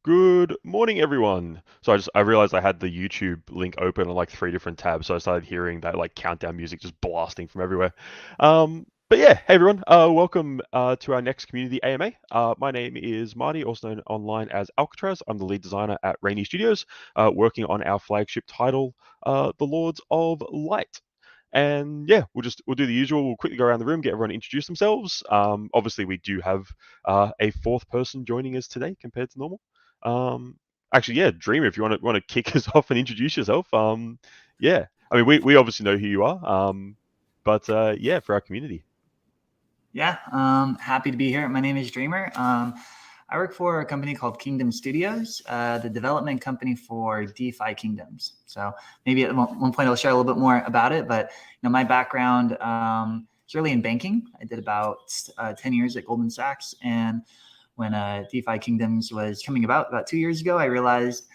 Good morning, everyone. So I realized I had the YouTube link open on like three different tabs, so I started hearing that like countdown music just blasting from everywhere. But yeah, hey everyone, welcome to our next community AMA. My name is Marty, also known online as Alcatraz. I'm the lead designer at Raini Studios, working on our flagship title, The Lords of Light. And yeah, we'll do the usual. We'll quickly go around the room, get everyone to introduce themselves. Obviously, we do have a fourth person joining us today compared to normal. Um, Actually, yeah, Dreamer, if you want to kick us off and introduce yourself, yeah, I mean, we obviously know who you are, but yeah, for our community. Yeah, happy to be here. My name is Dreamer. I work for a company called Kingdom Studios, the development company for DeFi Kingdoms. So maybe at one point I'll share a little bit more about it. But my background is really in banking. I did about 10 years at Goldman Sachs, and when DeFi Kingdoms was coming about 2 years ago, I realized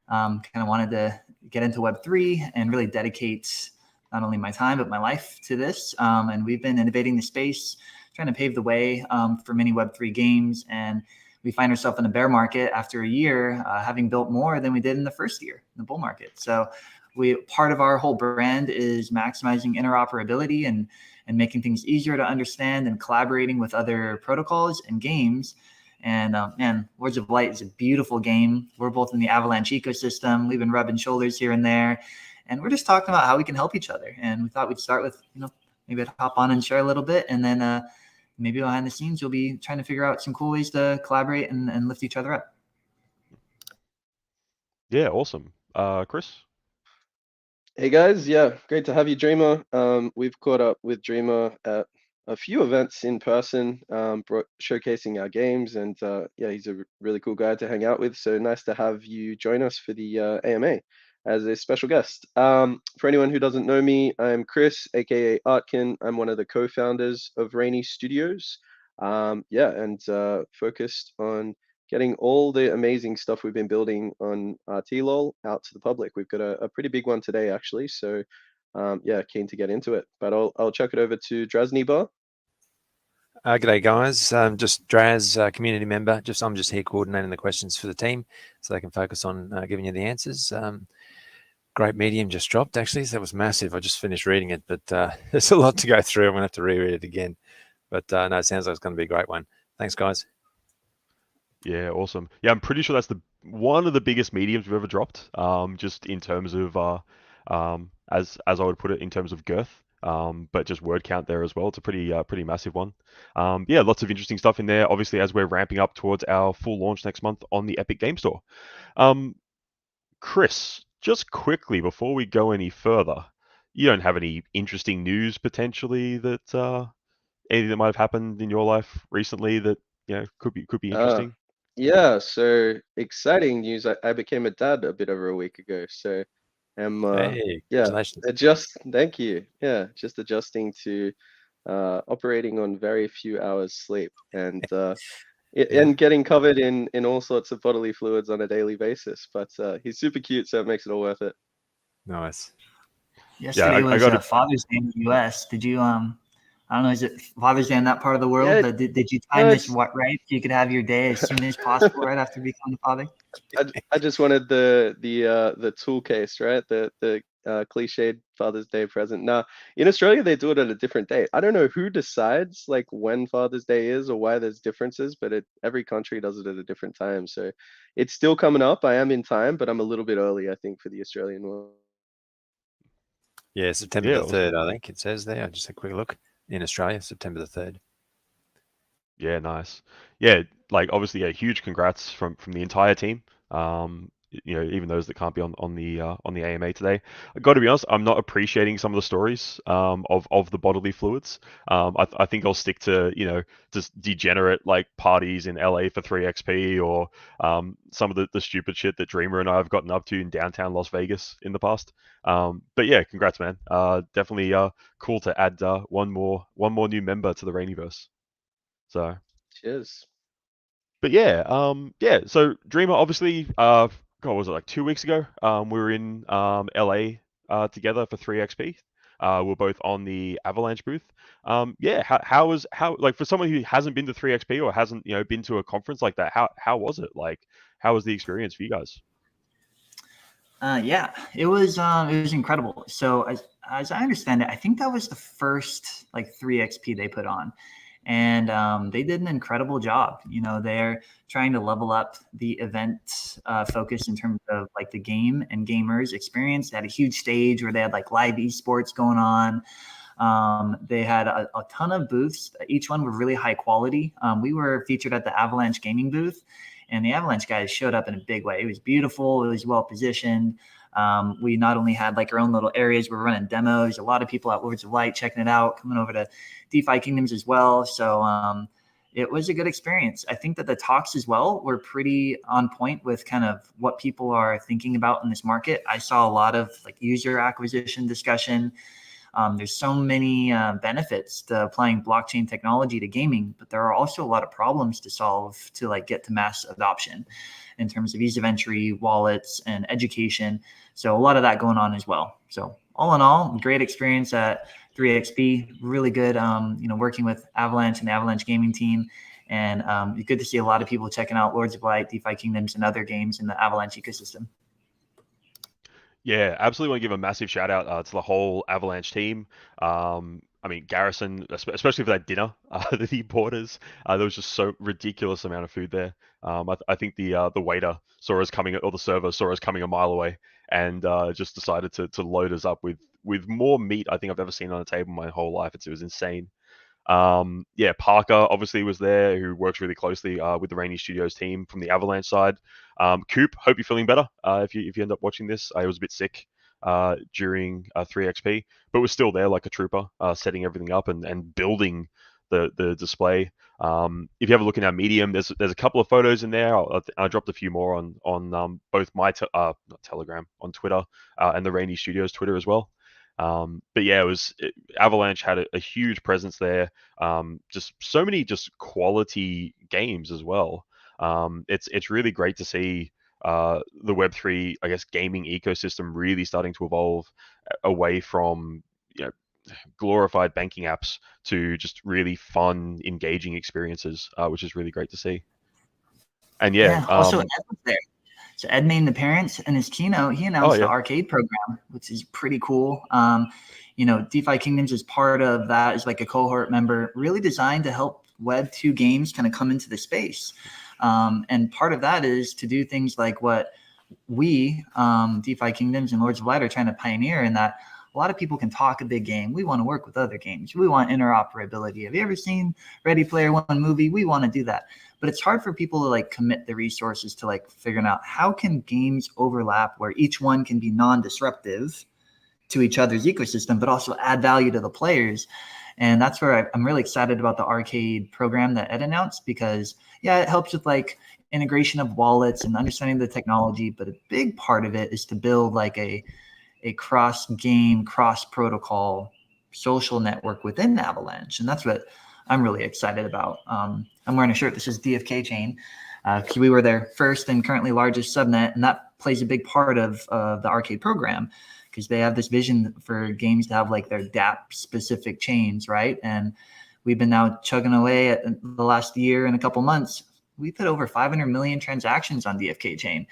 kind of wanted to get into Web3 and really dedicate not only my time but my life to this. And we've been innovating the space, trying to pave the way for many Web3 games. And we find ourselves in a bear market after a year, having built more than we did in the first year in the bull market. So part of our whole brand is maximizing interoperability and making things easier to understand and collaborating with other protocols and games. And man, Words of Light is a beautiful game. We're both in the Avalanche ecosystem. We've been rubbing shoulders here and there, and we're just talking about how we can help each other. And we thought we'd start with, maybe I'd hop on and share a little bit, and then maybe behind the scenes, you'll be trying to figure out some cool ways to collaborate and lift each other up. Yeah, awesome. Chris. Hey guys, yeah, great to have you, Dreamer. We've caught up with Dreamer at a few events in person, showcasing our games, and yeah, he's a really cool guy to hang out with. So nice to have you join us for the AMA as a special guest. For anyone who doesn't know me, I'm Chris, aka Artkin. I'm one of the co-founders of Rainy Studios. Yeah, and focused on getting all the amazing stuff we've been building on RTLOL out to the public. We've got a pretty big one today, actually. So, yeah, keen to get into it. But I'll chuck it over to Drazni Bar. G'day guys, just Draz, community member. I'm just here coordinating the questions for the team, so they can focus on giving you the answers. Great Medium just dropped actually, so that was massive. I just finished reading it, but there's a lot to go through. I'm gonna have to reread it again. But no, it sounds like it's going to be a great one. Thanks, guys. Yeah, awesome. Yeah, I'm pretty sure that's the one of the biggest mediums we've ever dropped. Just in terms of as I would put it, in terms of girth. But just word count there as well. It's a pretty massive one. Yeah, lots of interesting stuff in there. Obviously, as we're ramping up towards our full launch next month on the Epic Game Store. Um, Chris, just quickly before we go any further, you don't have any interesting news potentially that anything that might have happened in your life recently that could be Uh, interesting? yeah, so exciting news. I became a dad a bit over a week ago. So I'm Hey, yeah, congratulations. thank you. Yeah, just adjusting to operating on very few hours sleep and Yeah, and getting covered in all sorts of bodily fluids on a daily basis. But he's super cute, so it makes it all worth it. nice. Yeah, Yesterday I was got it. Father's Day in the U.S. Did you I don't know, is it Father's Day in that part of the world? Yeah, But did you time no, this it's right so you could have your day as soon as possible right after becoming a father? I just wanted the tool case, right? The cliched Father's Day present. Now, in Australia, they do it at a different date. I don't know who decides like when Father's Day is or why there's differences, but every country does it at a different time. So it's still coming up. I am in time, but I'm a little bit early, I think, for the Australian one. Yeah, September Yeah, the awesome. 3rd, I think it says there. I just had a quick look. In Australia, September the 3rd. Yeah, nice. Yeah, like obviously, yeah, huge congrats from the entire team. Even those that can't be on the AMA today. I got to be honest, I'm not appreciating some of the stories of the bodily fluids. I think I'll stick to just degenerate like parties in LA for 3XP or some of the stupid shit that Dreamer and I have gotten up to in downtown Las Vegas in the past. But yeah, congrats, man. Definitely cool to add one more new member to the Rainiverse. So, Cheers. but yeah, yeah. So Dreamer, obviously, God, was it like 2 weeks ago? We were in LA together for 3XP. We're both on the Avalanche booth. Yeah, how like for someone who hasn't been to 3XP or hasn't been to a conference like that, how was it? Like, how was the experience for you guys? Yeah, it was incredible. So as I understand it, I think that was the first like 3XP they put on, and they did an incredible job. You know, they're trying to level up the event focus in terms of like the game and gamers experience. They had a huge stage where they had like live esports going on. They had a ton of booths. Each one were really high quality. We were featured at the Avalanche gaming booth, and the Avalanche guys showed up in a big way. It was beautiful. It was well positioned. We not only had like our own little areas where we're running demos, a lot of people at Lords of Light checking it out, coming over to DeFi Kingdoms as well. So it was a good experience. I think that the talks as well were pretty on point with kind of what people are thinking about in this market. I saw a lot of like user acquisition discussion. There's so many benefits to applying blockchain technology to gaming, but there are also a lot of problems to solve to like get to mass adoption in terms of ease of entry, wallets, and education. So a lot of that going on as well. So all in all, great experience at 3XP. Really good, working with Avalanche and the Avalanche gaming team. And it's good to see a lot of people checking out Lords of Light, DeFi Kingdoms, and other games in the Avalanche ecosystem. Yeah, absolutely want to give a massive shout out to the whole Avalanche team. I mean, Garrison, especially for that dinner that he bought us. There was just so ridiculous amount of food there. I think the waiter saw us coming, or the server saw us coming a mile away, and just decided to load us up with more meat I think I've ever seen on a table my whole life. It was insane. Yeah, Parker obviously was there, who works really closely with the Raini Studios team from the Avalanche side. Coop, hope you're feeling better. If you end up watching this, I was a bit sick during 3XP, but was still there like a trooper, setting everything up and building the display. If you have a look in our Medium, there's a couple of photos in there. I dropped a few more on both my not Telegram, on Twitter, and the Rainy Studios Twitter as well. But yeah, Avalanche had a huge presence there. Just so many just quality games as well. It's really great to see the Web3, I guess, gaming ecosystem really starting to evolve away from, you know, glorified banking apps to just really fun, engaging experiences, which is really great to see. And yeah, Also Ed was there. So Ed named the parents in his keynote. He announced the arcade program, which is pretty cool. DeFi Kingdoms is part of that, is like a cohort member, really designed to help Web 2 games kind of come into the space. And part of that is to do things like what we, DeFi Kingdoms and Lords of Light, are trying to pioneer, in that a lot of people can talk a big game. We want to work with other games. We want interoperability. Have you ever seen Ready Player One movie? We want to do that. But it's hard for people to like commit the resources to like figuring out how can games overlap where each one can be non-disruptive to each other's ecosystem, but also add value to the players. And that's where I'm really excited about the arcade program that Ed announced, because yeah, it helps with like integration of wallets and understanding the technology. But a big part of it is to build like a cross-game, cross-protocol social network within Avalanche. And that's what I'm really excited about. I'm wearing a shirt that says DFK chain, because we were their first and currently largest subnet, and that plays a big part of the arcade program, because they have this vision for games to have like their DApp specific chains, right? And we've been now chugging away at the last year and a couple months. We've hit over 500 million transactions on DFK chain.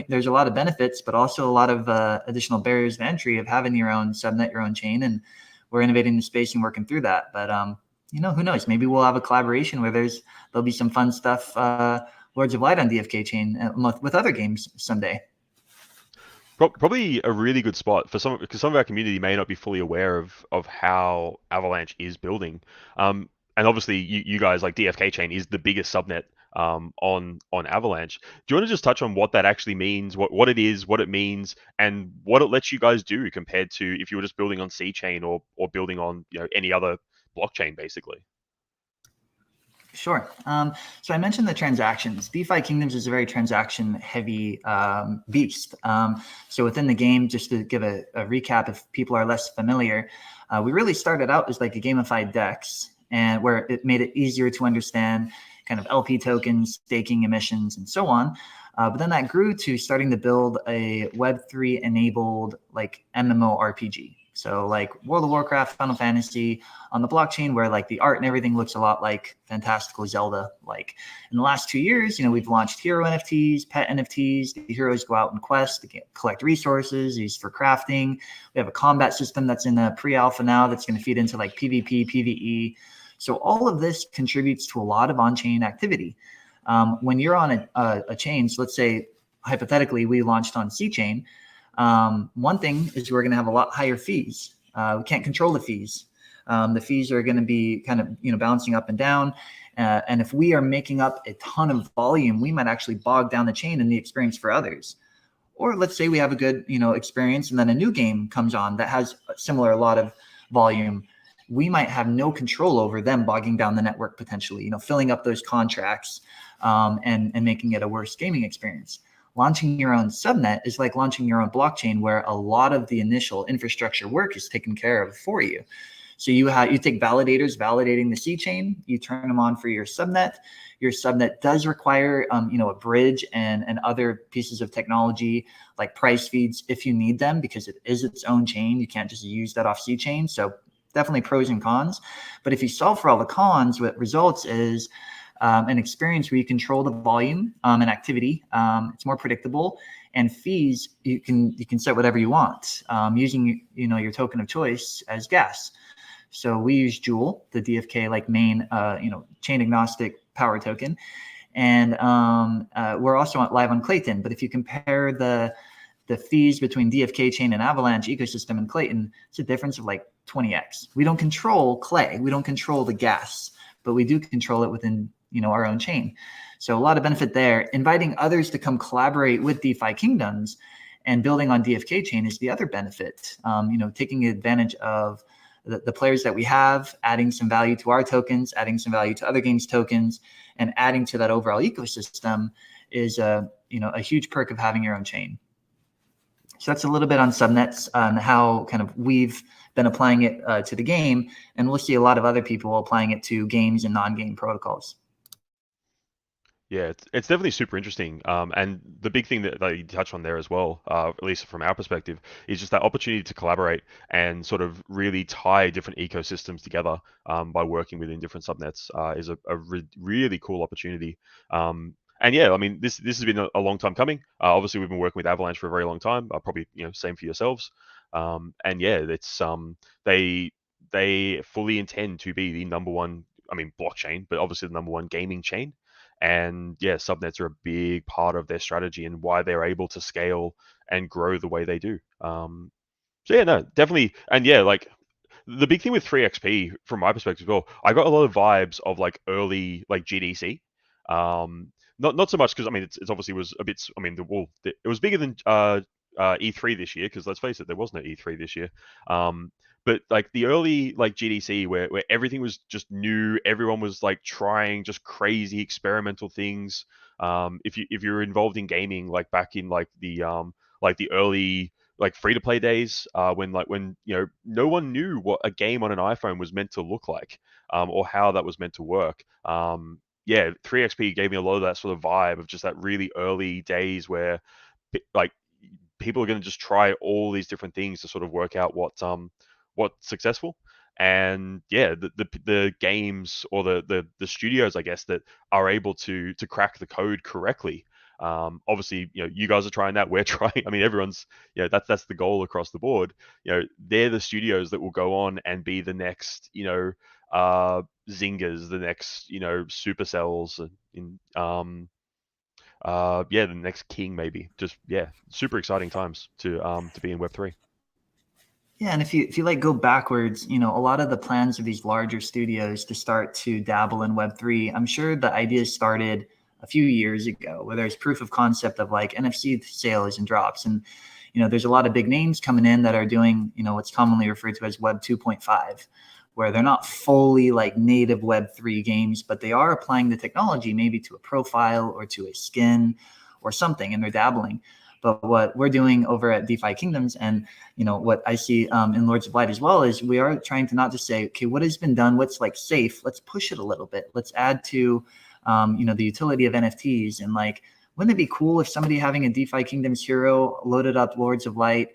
There's a lot of benefits, but also a lot of additional barriers to entry of having your own subnet, your own chain, and we're innovating the space and working through that. But who knows? Maybe we'll have a collaboration where there'll be some fun stuff, Lords of Light on DFK chain with other games someday. Probably a really good spot for because some of our community may not be fully aware of how Avalanche is building. And obviously, you guys, like, DFK chain is the biggest subnet on Avalanche. Do you want to just touch on what that actually means, what it is, what it means, and what it lets you guys do compared to if you were just building on C chain or building on any other blockchain, basically? Sure. So I mentioned the transactions. DeFi Kingdoms is a very transaction-heavy beast. So within the game, just to give a recap, if people are less familiar, we really started out as like a gamified DEX, and where it made it easier to understand kind of LP tokens, staking, emissions, and so on. But then that grew to starting to build a Web3 enabled like MMORPG. So like World of Warcraft, Final Fantasy on the blockchain, where like the art and everything looks a lot like fantastical Zelda. Like in the last 2 years, we've launched hero NFTs, pet NFTs. The heroes go out and quest to collect resources, used for crafting. We have a combat system that's in a pre-alpha now that's going to feed into like PvP, PvE. So all of this contributes to a lot of on-chain activity. When you're on a chain, so let's say hypothetically we launched on C-Chain, one thing is we're going to have a lot higher fees. We can't control the fees. The fees are going to be kind of bouncing up and down. And if we are making up a ton of volume, we might actually bog down the chain and the experience for others. Or let's say we have a good experience, and then a new game comes on that has a lot of volume. We might have no control over them bogging down the network potentially, filling up those contracts and making it a worse gaming experience. Launching your own subnet is like launching your own blockchain, where a lot of the initial infrastructure work is taken care of for you. So you take validators validating the C chain, you turn them on for your subnet. Your subnet does require a bridge and other pieces of technology like price feeds if you need them, because it is its own chain. You can't just use that off C chain. So definitely pros and cons. But if you solve for all the cons, what results is an experience where you control the volume and activity. It's more predictable, and fees you can set whatever you want using your token of choice as gas. So we use Joule, the DFK like main chain agnostic power token, and we're also live on Clayton. But if you compare the fees between DFK chain and Avalanche ecosystem and Clayton, it's a difference of like 20x. We don't control Clay, we don't control the gas, but we do control it within our own chain. So a lot of benefit there. Inviting others to come collaborate with DeFi Kingdoms and building on DFK chain is the other benefit. Taking advantage of the players that we have, adding some value to our tokens, adding some value to other games' tokens, and adding to that overall ecosystem is a huge perk of having your own chain. So that's a little bit on subnets and how kind of we've been applying it to the game, and we'll see a lot of other people applying it to games and non-game protocols. Yeah, it's definitely super interesting. And the big thing that you touched on there as well, at least from our perspective, is just that opportunity to collaborate and sort of really tie different ecosystems together by working within different subnets is a really cool opportunity. And yeah, I mean, this has been a long time coming. Obviously, we've been working with Avalanche for a very long time. Probably same for yourselves. And yeah, it's they fully intend to be the number one, blockchain, but obviously the number one gaming chain. And yeah, subnets are a big part of their strategy and why they're able to scale and grow the way they do. So yeah, no, definitely. And yeah, like the big thing with 3xp from my perspective as well, I got a lot of vibes of like early like GDC. Not so much because it's obviously was a bit. It was bigger than E3 this year, because let's face it, there was no E3 this year. But like the early like GDC where everything was just new, everyone was like trying just crazy experimental things. If you're involved in gaming, like back in like the early like free to play days, when no one knew what a game on an iPhone was meant to look like, or how that was meant to work. Yeah, 3xp gave me a lot of that sort of vibe of just that really early days where like people are going to just try all these different things to sort of work out what's successful. And yeah, the games or the studios, I guess, that are able to crack the code correctly. Obviously, you guys are trying that. We're trying. Everyone's, that's the goal across the board. They're the studios that will go on and be the next, Zyngas, the next, Supercells, in the next King maybe. Just super exciting times to be in Web3. Yeah, and if you like go backwards, a lot of the plans of these larger studios to start to dabble in Web3, I'm sure the ideas started a few years ago, where there's proof of concept of like NFC sales and drops. And, there's a lot of big names coming in that are doing, what's commonly referred to as Web 2.5, where they're not fully like native Web3 games, but they are applying the technology maybe to a profile or to a skin or something, and they're dabbling. But what we're doing over at DeFi Kingdoms, and what I see in Lords of Light as well, is we are trying to not just say, okay, what has been done, what's like safe, let's push it a little bit. Let's add to the utility of NFTs. And like, wouldn't it be cool if somebody having a DeFi Kingdoms hero loaded up Lords of Light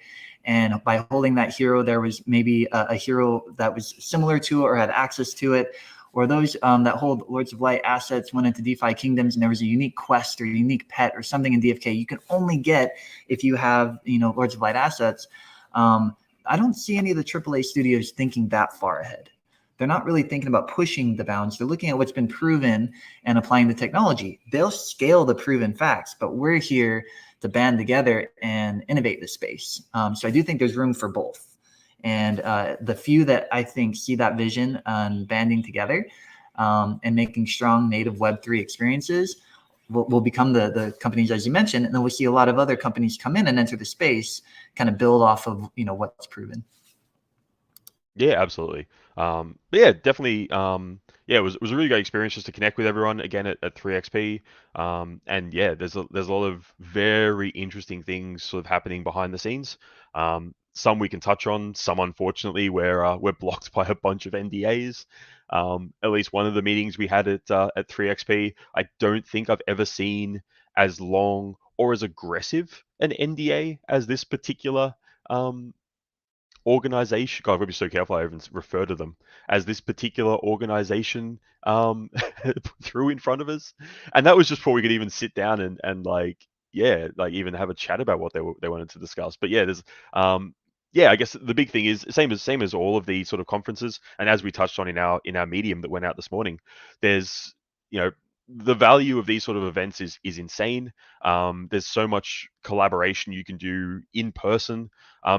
And by holding that hero, there was maybe a hero that was similar to it or had access to it. Or those that hold Lords of Light assets went into DeFi Kingdoms, and there was a unique quest or unique pet or something in DFK you can only get if you have, Lords of Light assets. I don't see any of the AAA studios thinking that far ahead. They're not really thinking about pushing the bounds. They're looking at what's been proven and applying the technology. They'll scale the proven facts, but we're here to band together and innovate the space. So I do think there's room for both. And the few that I think see that vision and banding together and making strong native Web3 experiences will become the companies, as you mentioned, and then we'll see a lot of other companies come in and enter the space, kind of build off of what's proven. Yeah, absolutely. But yeah, definitely. Yeah, it was a really great experience just to connect with everyone again at 3XP. And yeah, there's a lot of very interesting things sort of happening behind the scenes. Some we can touch on, some unfortunately we're blocked by a bunch of NDAs. At least one of the meetings we had at 3XP, I don't think I've ever seen as long or as aggressive an NDA as this particular organization. God, I've got to be so careful I even refer to them as this particular organization threw in front of us, and that was just before we could even sit down and like even have a chat about what they wanted to discuss. But yeah, there's yeah, I guess the big thing is same as all of these sort of conferences, and as we touched on in our medium that went out this morning, there's the value of these sort of events is insane. There's so much collaboration you can do in person.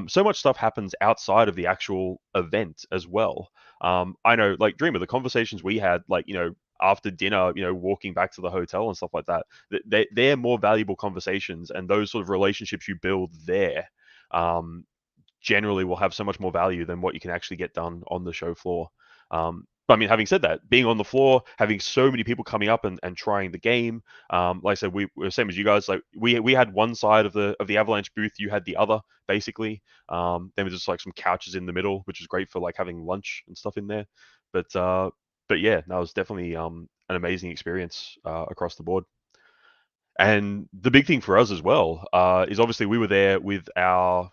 So much stuff happens outside of the actual event as well. I know, like Dreamer, the conversations we had, like after dinner, walking back to the hotel and stuff like that, they're more valuable conversations, and those sort of relationships you build there generally will have so much more value than what you can actually get done on the show floor. But I mean, having said that, being on the floor, having so many people coming up and trying the game, like I said, we're same as you guys. Like we had one side of the Avalanche booth, you had the other, basically. Then was just like some couches in the middle, which is great for like having lunch and stuff in there. But yeah, that was definitely an amazing experience across the board. And the big thing for us as well is obviously we were there with our,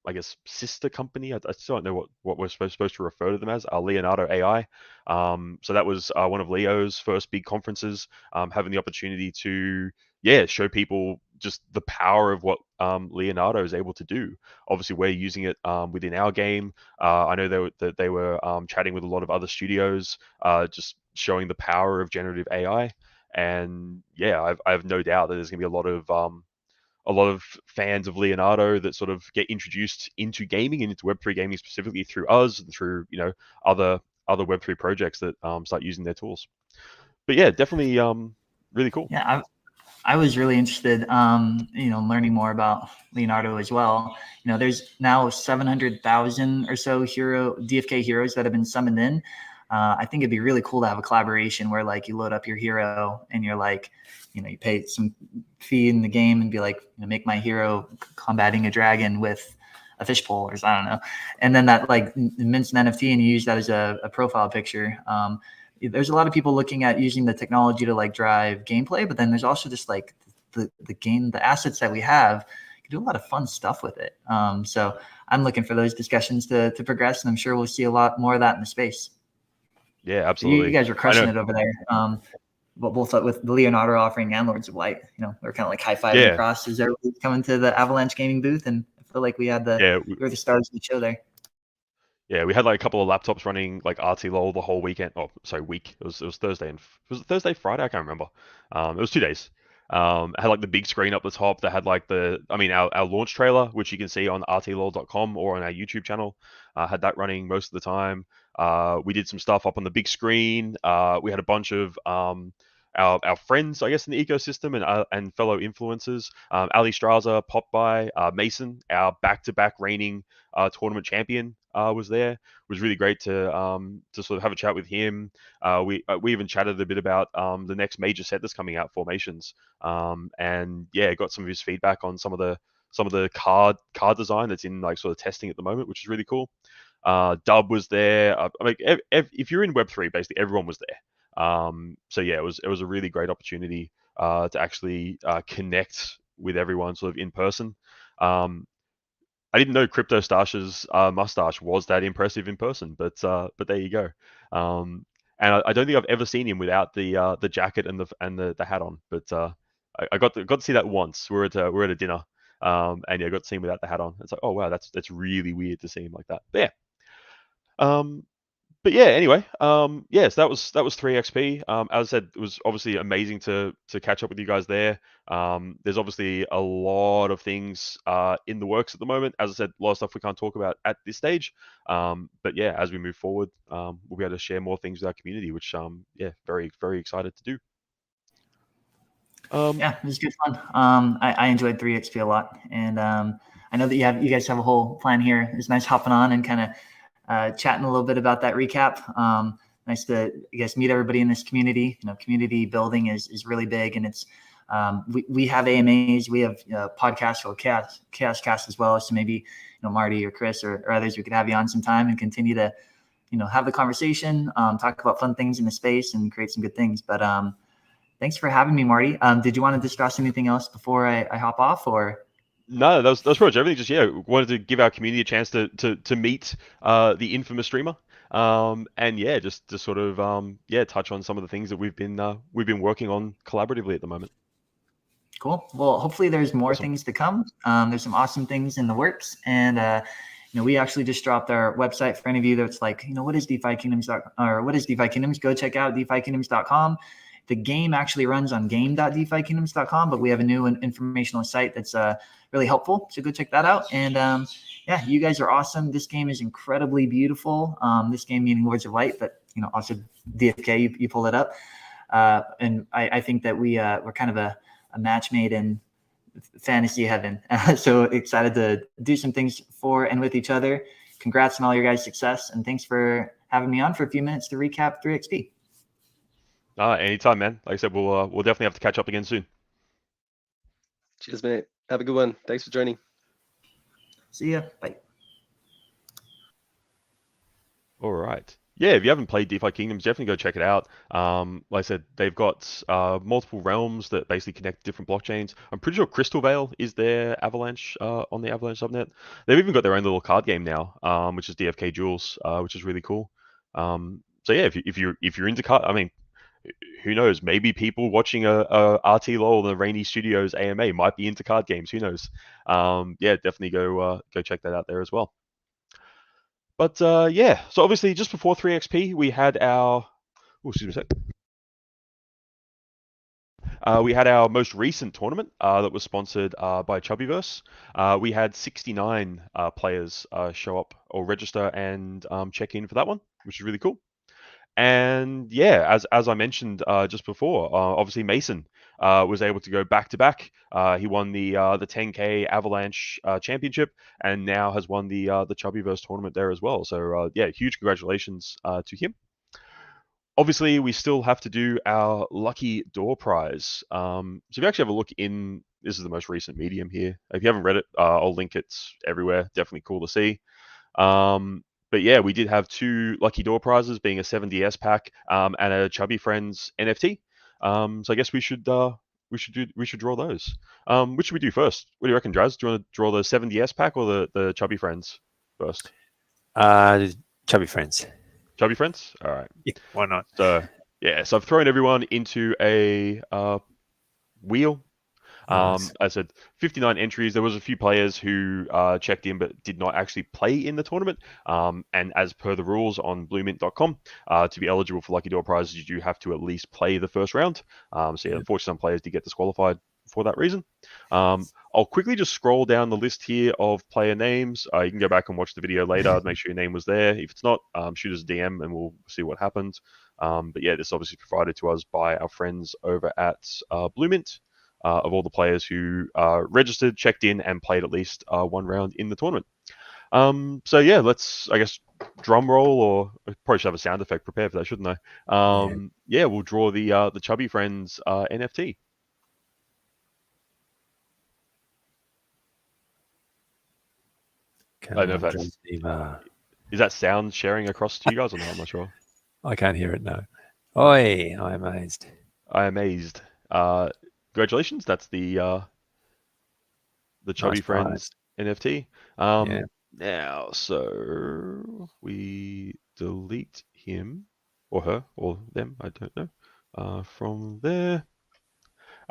I guess, sister company. I still don't know what we're supposed to refer to them as, Leonardo AI. So that was one of Leo's first big conferences, having the opportunity to, show people just the power of what Leonardo is able to do. Obviously, we're using it within our game. I know they were chatting with a lot of other studios, just showing the power of generative AI. And yeah, I have no doubt that there's going to be a lot of fans of Leonardo that sort of get introduced into gaming and into Web3 gaming specifically through us and through other Web3 projects that start using their tools. But yeah, definitely really cool. Yeah, I was really interested, learning more about Leonardo as well. There's now 700,000 or so DFK heroes that have been summoned in. I think it'd be really cool to have a collaboration where like you load up your hero and you're like, you pay some fee in the game and be like, make my hero combating a dragon with a fishbowl or I don't know. And then that like mints an NFT and you use that as a profile picture. There's a lot of people looking at using the technology to like drive gameplay, but then there's also just like the game, the assets that we have, you can do a lot of fun stuff with it. So I'm looking for those discussions to progress, and I'm sure we'll see a lot more of that in the space. Yeah, absolutely. You guys were crushing it over there. But both with the Leonardo offering and Lords of Light, we're kind of like high-fiving across as everybody's coming to the Avalanche Gaming booth, and I feel like we had we were the stars of the show there. Yeah, we had like a couple of laptops running like RTLOL the whole weekend. Oh, sorry, week. It was Thursday and was it Thursday, Friday? I can't remember. It was 2 days. It had like the big screen up the top that had like our launch trailer, which you can see on rtlol.com or on our YouTube channel. Had that running most of the time. We did some stuff up on the big screen. We had a bunch of our friends, I guess, in the ecosystem and fellow influencers. Ali Straza popped by. Mason, our back-to-back reigning tournament champion, was there. It was really great to sort of have a chat with him. We even chatted a bit about the next major set that's coming out, Formations, and yeah, got some of his feedback on some of the card design that's in like sort of testing at the moment, which is really cool. Dub was there. I mean, if you're in Web3, basically everyone was there. So yeah, it was a really great opportunity to actually connect with everyone sort of in person. I didn't know Crypto Stash's mustache was that impressive in person, but there you go. And I don't think I've ever seen him without the jacket and the hat on. But I got to see that once. We're at a dinner, and yeah, I got to see him without the hat on. It's like, oh wow, that's really weird to see him like that. But yeah. But yeah, anyway, yes, that was 3XP. As I said, it was obviously amazing to catch up with you guys there. There's obviously a lot of things in the works at the moment. As I said, a lot of stuff we can't talk about at this stage. But yeah, as we move forward, we'll be able to share more things with our community, which yeah, very very excited to do. Yeah, it was good fun. I enjoyed 3XP a lot, and I know that you guys have a whole plan here. It's nice hopping on and kind of chatting a little bit about that recap. Nice to, I guess, meet everybody in this community. Community building is really big, and it's we have AMAs, we have podcasts called Chaos Cast as well. So maybe Marty or Chris or others, we could have you on some time and continue to have the conversation, talk about fun things in the space, and create some good things. But thanks for having me, Marty. Did you want to discuss anything else before I hop off, or? No, that was pretty much everything. Just yeah, wanted to give our community a chance to meet the infamous streamer, and yeah, just to sort of yeah, touch on some of the things that we've been working on collaboratively at the moment. Cool. Well, hopefully there's more things to come. There's some awesome things in the works, and we actually just dropped our website for any of you that's like, what is DeFi Kingdoms or what is DeFi Kingdoms? Go check out DeFiKingdoms.com. The game actually runs on game.defykingdoms.com, but we have a new informational site that's really helpful. So go check that out. And yeah, you guys are awesome. This game is incredibly beautiful. This game meaning Words of Light, but also DFK, you pulled it up. And I think that we're kind of a match made in fantasy heaven. So excited to do some things for and with each other. Congrats on all your guys' success, and thanks for having me on for a few minutes to recap 3XP. Anytime, man. Like I said, we'll definitely have to catch up again soon. Cheers, mate. Have a good one. Thanks for joining. See ya. Bye. All right. Yeah, if you haven't played DeFi Kingdoms, definitely go check it out. Like I said, they've got multiple realms that basically connect different blockchains. I'm pretty sure Crystal Vale is their Avalanche on the Avalanche subnet. They've even got their own little card game now, which is DFK Jewels, which is really cool. So yeah, if you're into card, I mean, who knows? Maybe people watching a RTLOL, the Raini Studios AMA, might be into card games. Who knows? Yeah, definitely go check that out there as well. But yeah, so obviously just before 3XP, we had our we had our most recent tournament that was sponsored by Chubbyverse. We had 69 players show up or register and check in for that one, which is really cool. And yeah, as I mentioned just before, obviously Mason was able to go back to back. He won the 10K Avalanche Championship, and now has won the Chubbyverse tournament there as well. So yeah, huge congratulations to him. Obviously, we still have to do our lucky door prize. So if you actually have a look in, this is the most recent medium here. If you haven't read it, I'll link it everywhere. Definitely cool to see. But yeah, we did have 2 lucky door prizes, being a 7DS pack and a Chubby Friends NFT. So I guess we should draw those. Which should we do first? What do you reckon, Draz? Do you want to draw the 7DS pack or the Chubby Friends first? Chubby Friends. Chubby Friends? All right. Yeah, why not? So yeah, so I've thrown everyone into a wheel. Nice. I said 59 entries. There was a few players who checked in but did not actually play in the tournament. And as per the rules on bluemint.com, to be eligible for Lucky Door prizes, you do have to at least play the first round. So yeah, unfortunately, some players did get disqualified for that reason. I'll quickly just scroll down the list here of player names. You can go back and watch the video later, make sure your name was there. If it's not, shoot us a DM and we'll see what happens. But yeah, this is obviously provided to us by our friends over at Bluemint. Of all the players who registered, checked in, and played at least one round in the tournament. So yeah, let's, I guess, drum roll, or I probably should have a sound effect prepared for that, shouldn't I? Yeah, we'll draw the Chubby Friends NFT. I don't know if that's... Is that sound sharing across to you guys or not? I'm not sure. I can't hear it, no. Oi, I'm amazed. I'm amazed. Congratulations, that's the Chubby Nice Friends NFT. Yeah. Now, so we delete him or her or them, I don't know, from there.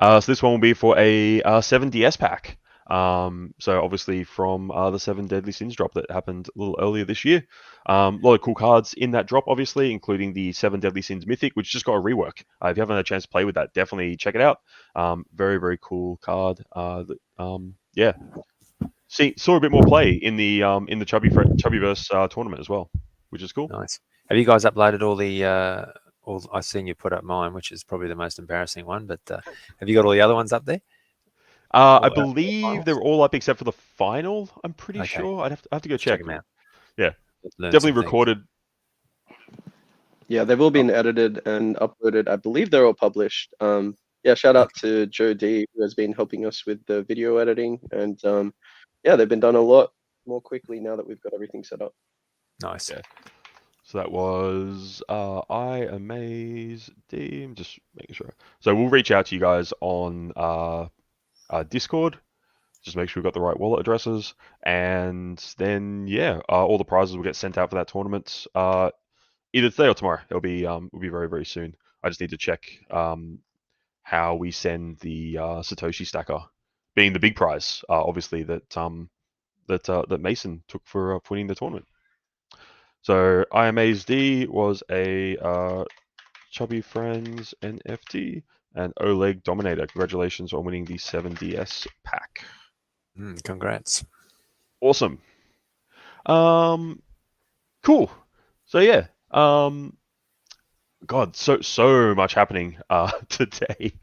So this one will be for a 7DS pack. So obviously from the 7 Deadly Sins drop that happened a little earlier this year. A lot of cool cards in that drop, obviously, including the 7 Deadly Sins Mythic, which just got a rework. If you haven't had a chance to play with that, definitely check it out. Very, very cool card. Yeah, saw a bit more play in the Chubbyverse tournament as well, which is cool. Nice. Have you guys uploaded all the? All I've seen you put up mine, which is probably the most embarrassing one. But have you got all the other ones up there? I All believe finals? they're all up except for the final. I'm pretty Okay. sure. I have to go Let's check check. them out. Yeah, Learn definitely some things. recorded. Yeah, they've all been edited and uploaded. I believe they're all published. Yeah, shout out to Joe D, who has been helping us with the video editing, and yeah, they've been done a lot more quickly now that we've got everything set up. Nice. Yeah. So that was I Amaze D. I'm just making sure. So we'll reach out to you guys on Discord. Just make sure we've got the right wallet addresses, and then yeah, all the prizes will get sent out for that tournament either today or tomorrow. It'll be very, very soon. I just need to check how we send the Satoshi stacker, being the big prize, obviously that Mason took for winning the tournament. So IMASD was a Chubby Friends NFT and Oleg Dominator. Congratulations on winning the 7DS pack. Congrats. Awesome. Cool. So yeah. God, so much happening today.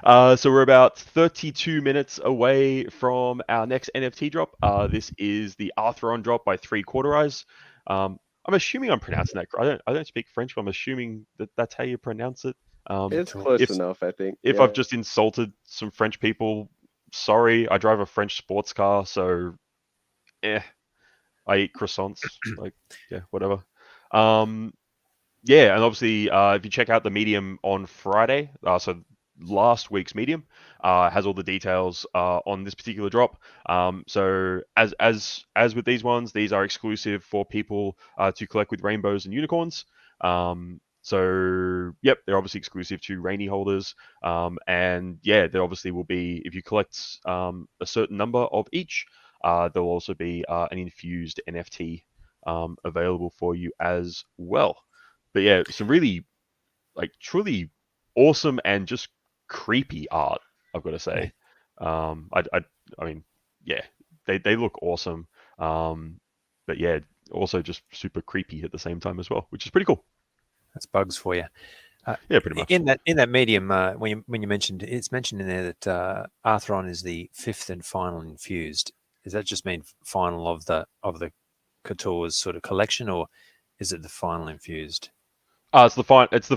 So we're about 32 minutes away from our next NFT drop. This is the Arthron drop by 3/4 Eyes. I'm assuming I'm pronouncing that. I don't speak French, but I'm assuming that that's how you pronounce it. It's Cool. close enough, I think. If Yeah. I've just insulted some French people, sorry. I drive a French sports car, so I eat croissants. Like, yeah, whatever. Yeah, and obviously, if you check out the Medium on Friday, so last week's Medium has all the details on this particular drop. So as with these ones, these are exclusive for people to collect with rainbows and unicorns. So yep, they're obviously exclusive to Rainy holders. And yeah, there obviously will be, if you collect a certain number of each, there'll also be an infused NFT available for you as well. But yeah, some really like truly awesome and just creepy art, I've got to say. I mean, yeah, they look awesome. But yeah, also just super creepy at the same time as well, which is pretty cool. That's bugs for you. Yeah, pretty much. In that medium, when you mentioned, it's mentioned in there that Arthron is the 5th and final infused. Does that just mean final of the Couture's sort of collection, or is it the final infused? It's the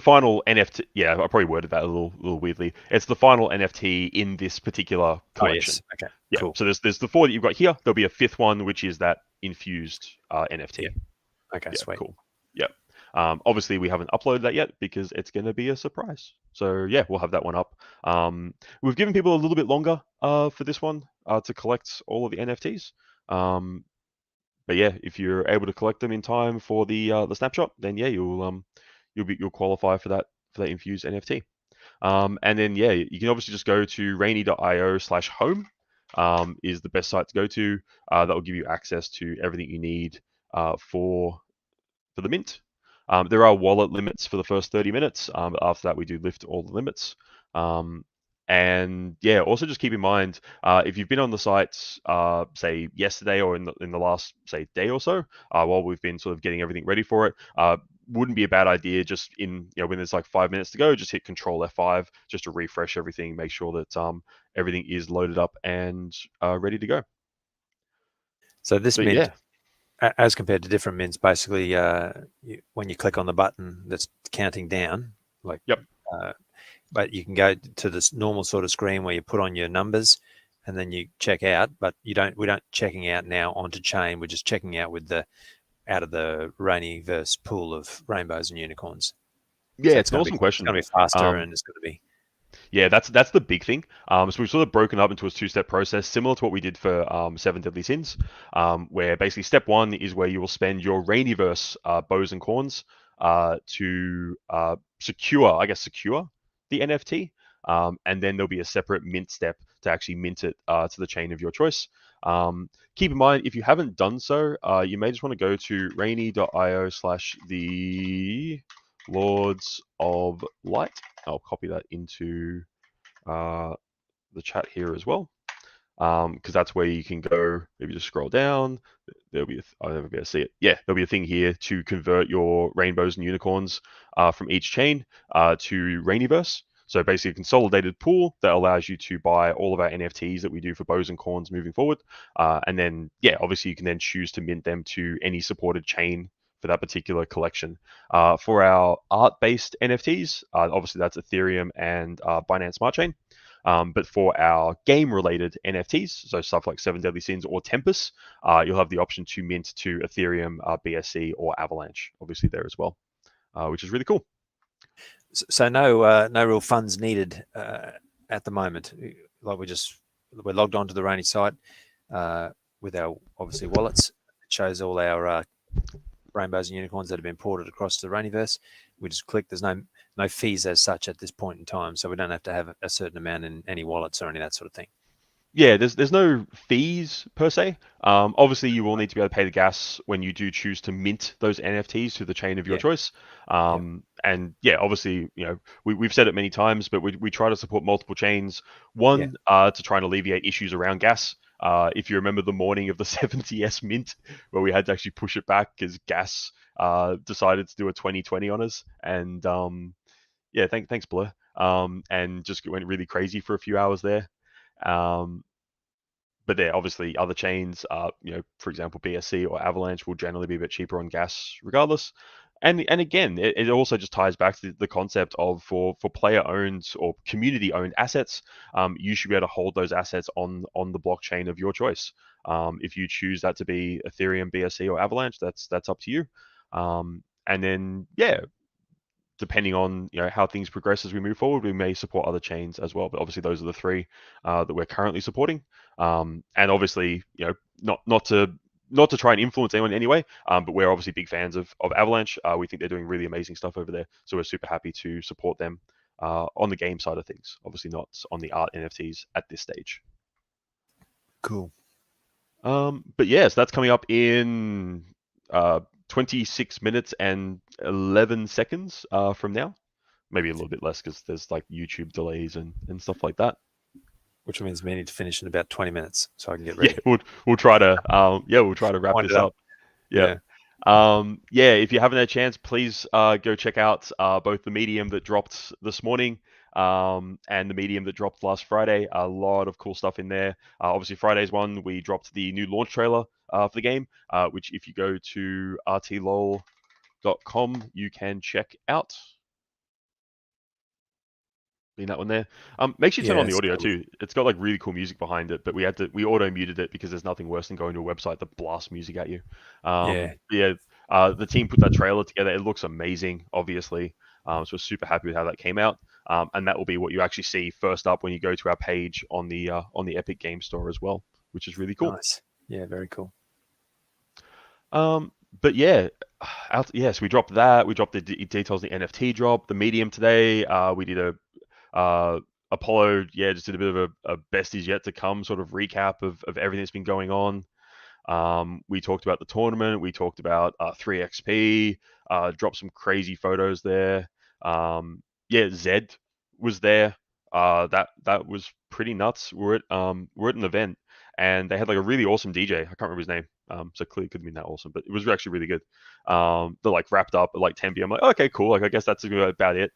final NFT. Yeah, I probably worded that a little weirdly. It's the final NFT in this particular collection. Oh, yes. Okay. Yeah. Cool. So there's the 4 that you've got here. There'll be a 5th one, which is that infused NFT. Yeah. Okay. Yeah, Sweet. cool. Yep. Obviously, we haven't uploaded that yet because it's going to be a surprise. So yeah, we'll have that one up. We've given people a little bit longer for this one to collect all of the NFTs. But yeah, if you're able to collect them in time for the snapshot, then yeah, you'll qualify for that infused NFT. And then yeah, you can obviously just go to rainy.io/home is the best site to go to. That will give you access to everything you need for the mint. There are wallet limits for the first 30 minutes. But after that, we do lift all the limits. And yeah, also just keep in mind if you've been on the site, say yesterday or in the last say day or so, while we've been sort of getting everything ready for it, wouldn't be a bad idea just when there's like 5 minutes to go, just hit Control F5 just to refresh everything, make sure that everything is loaded up and ready to go. So this But mint, yeah, as compared to different mints, basically, when you click on the button that's counting down, like yep. But you can go to this normal sort of screen where you put on your numbers and then you check out, but we don't checking out now onto chain. We're just checking out out of the Rainiverse pool of rainbows and unicorns. Yeah, So it's an awesome question. It's going to be faster and it's going to be Yeah, that's the big thing. So we've sort of broken up into a two-step process, similar to what we did for Seven Deadly Sins, where basically step one is where you will spend your Rainiverse bows and corns to secure the NFT, and then there'll be a separate mint step to actually mint it to the chain of your choice. Keep in mind, if you haven't done so, you may just want to go to rainy.io/the Lords of Light. I'll copy that into uh, the chat here as well, because that's where you can go. Maybe just scroll down. There'll be I'll never be able to see it. Yeah, there'll be a thing here to convert your rainbows and unicorns from each chain to Rainiverse. So basically a consolidated pool that allows you to buy all of our NFTs that we do for bows and corns moving forward. And then, yeah, obviously you can then choose to mint them to any supported chain for that particular collection. For our art-based NFTs, obviously that's Ethereum and Binance Smart Chain. But for our game-related NFTs, so stuff like Seven Deadly Sins or Tempest, you'll have the option to mint to Ethereum, BSC, or Avalanche, obviously there as well, which is really cool. So no real funds needed at the moment. Like we're logged onto the Rainy site with our obviously wallets. It shows all our rainbows and unicorns that have been ported across the Rainiverse. We just click. There's no fees as such at this point in time, so we don't have to have a certain amount in any wallets or any of that sort of thing. Yeah, there's no fees per se. Obviously, you will need to be able to pay the gas when you do choose to mint those NFTs to the chain of your choice. And yeah, obviously, we've said it many times, but we try to support multiple chains. One, to try and alleviate issues around gas. If you remember the morning of the 70S mint, where we had to actually push it back because gas decided to do a 2020 on us, and yeah, thanks Blur, and just went really crazy for a few hours there. But there, obviously, other chains, for example, BSC or Avalanche will generally be a bit cheaper on gas regardless. And again, it also just ties back to the concept of for player-owned or community-owned assets, you should be able to hold those assets on the blockchain of your choice. If you choose that to be Ethereum, BSC, or Avalanche, that's up to you. And then, yeah, depending on how things progress as we move forward, we may support other chains as well. But obviously, those are the three that we're currently supporting. And obviously, not to try and influence anyone in any way, but we're obviously big fans of Avalanche. We think they're doing really amazing stuff over there, so we're super happy to support them on the game side of things. Obviously, not on the art NFTs at this stage. Cool. But yes, that's coming up in 26 minutes and 11 seconds from now. Maybe a little bit less because there's like YouTube delays and stuff like that. Which means we need to finish in about 20 minutes so I can get ready. Yeah, we'll try to wrap this up. Yeah. If you haven't had a chance, please go check out both the medium that dropped this morning and the medium that dropped last Friday. A lot of cool stuff in there. Obviously, Friday's one, we dropped the new launch trailer for the game, which if you go to RTLOL.com, you can check out. That one there. Make sure you turn on the audio too. It's got like really cool music behind it, but we auto muted it because there's nothing worse than going to a website that blasts music at you. The team put that trailer together. It looks amazing, obviously. So we're super happy with how that came out. And that will be what you actually see first up when you go to our page on the Epic Game Store as well, which is really cool. Nice. Yeah, very cool. But yeah, so we dropped that. We dropped the details of the NFT drop, the medium today. We did a Apollo, just did a bit of a best is yet to come sort of recap of everything that's been going on. We talked about the tournament. We talked about 3XP. Dropped some crazy photos there. Zed was there. That was pretty nuts. We're at an event and they had like a really awesome DJ. I can't remember his name. So clearly couldn't be that awesome, but it was actually really good. They like wrapped up at like 10 p.m. I'm like, okay, cool. Like I guess that's about it.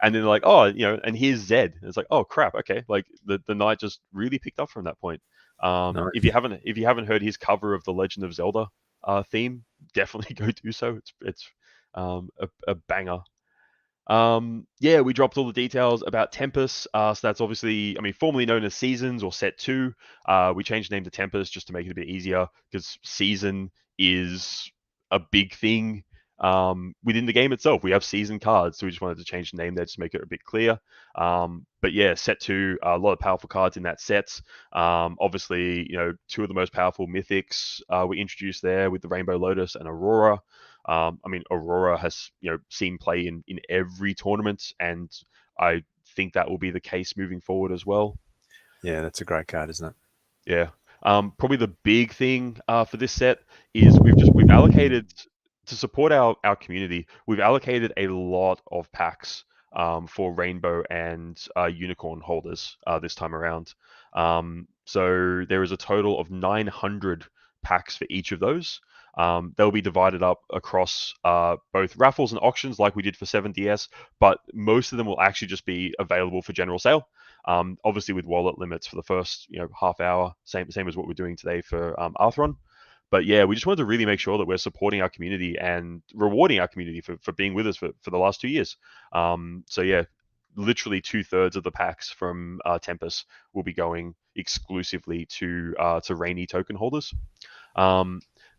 And then like, and here's Zed. And it's like, oh crap, okay. Like the night just really picked up from that point. Nice. If you haven't heard his cover of the Legend of Zelda theme, definitely go do so. It's a banger. We dropped all the details about Tempest. So that's obviously, formerly known as Seasons or Set 2. We changed the name to Tempest just to make it a bit easier because Season is a big thing within the game itself. We have season cards, so we just wanted to change the name there just to make it a bit clear. But yeah, set 2, a lot of powerful cards in that set. Obviously, two of the most powerful mythics were introduced there with the Rainbow Lotus and Aurora. I mean, Aurora has seen play in every tournament, and I think that will be the case moving forward as well. Yeah, that's a great card, isn't it? Yeah. Probably the big thing for this set is we've allocated to support our community. We've allocated a lot of packs for Rainbow and Unicorn holders this time around. So there is a total of 900 packs for each of those. They'll be divided up across both raffles and auctions like we did for 7DS, but most of them will actually just be available for general sale. Obviously with wallet limits for the first half hour, same as what we're doing today for Arthron. But yeah, we just wanted to really make sure that we're supporting our community and rewarding our community for being with us for the last 2 years. So yeah, literally 2/3 of the packs from Tempest will be going exclusively to Rainy token holders.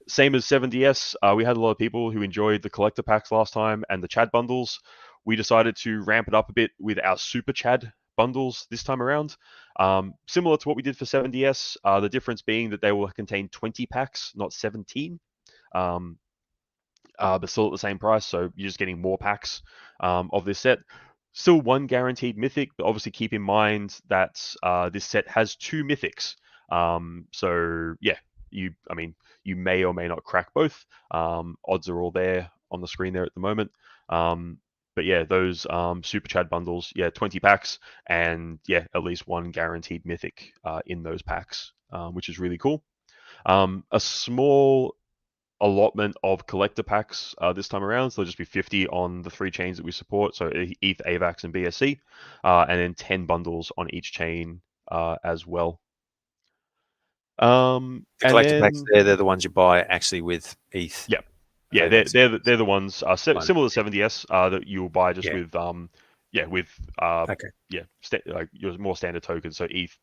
Same as 7DS, we had a lot of people who enjoyed the collector packs last time and the Chad bundles. We decided to ramp it up a bit with our Super Chad bundles this time around. Similar to what we did for 7DS, the difference being that they will contain 20 packs, not 17. But still at the same price, so you're just getting more packs of this set. Still one guaranteed mythic, but obviously keep in mind that this set has 2 mythics. So yeah, you may or may not crack both. Odds are all there on the screen there at the moment. But yeah, those Super Chad bundles, 20 packs, and yeah, at least one guaranteed mythic in those packs, which is really cool. A small allotment of collector packs this time around, so there'll just be 50 on the 3 chains that we support, so ETH, AVAX, and BSC, and then 10 bundles on each chain as well. The And collector packs then they're the ones you buy actually with ETH. yeah, they're the ones similar to 7DS that you'll buy just with Okay. your more standard tokens, so ETH,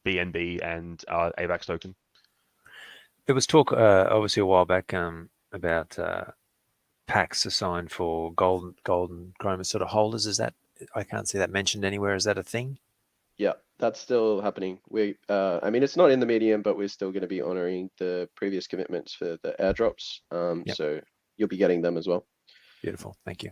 BNB, and AVAX token. There was talk obviously a while back about packs assigned for golden chroma sort of holders. Is that, I can't see that mentioned anywhere. Is that a thing? Yeah, that's still happening. I mean, it's not in the medium, but we're still going to be honoring the previous commitments for the airdrops. Yep. So you'll be getting them as well. Beautiful, thank you.